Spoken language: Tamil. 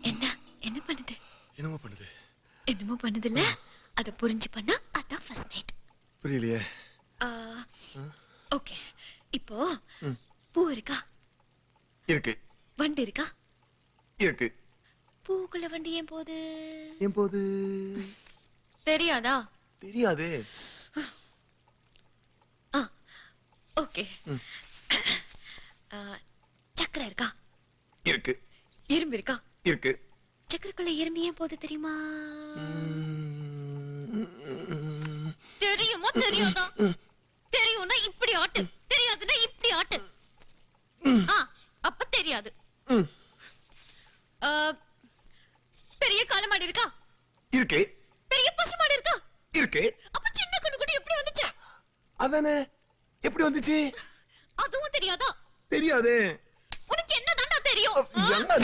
என்ன என்ன பண்ணுது? என்னமோ பண்ணுது. என்னமோ பண்ணுதுல்ல? அத புரிஞ்சு பண்ணா அதான் ஃபர்ஸ்ட் நைட். புரியலையே. ஓகே. இப்போ பூ இருக்கா? இருக்கு. வண்டி இருக்கா? இருக்கு. பூக்குள்ள வண்டி ஏன் போகுது? ஏன் போகுது? தெரியாதா? தெரியாதே. ஓகே. சக்கரை இருக்கா? இருக்கு. இரும்பு இருக்கா? இருக்கு. சக்கரைக்குள்ள இரும்பு ஏன் போகுது தெரியுமா? தெரியுமா தெரியாதா? தெரியும்னா இப்படி ஆட்டு, தெரியாதுன்னா இப்படி ஆட்டு. அப்ப தெரியாது. பெரிய காளமாடு இருக்கா? இருக்கு. பெரிய பசுமாடு இருக்கா? இருக்கு. அப்ப சின்ன கண்ணுக்குட்டி எப்படி வந்துச்சு? அதானே. எப்படி வந்துச்சு? அதுவும் தெரியாதா? தெரியாதே. உனக்கு என்னதான்டா தெரியும்? என்ன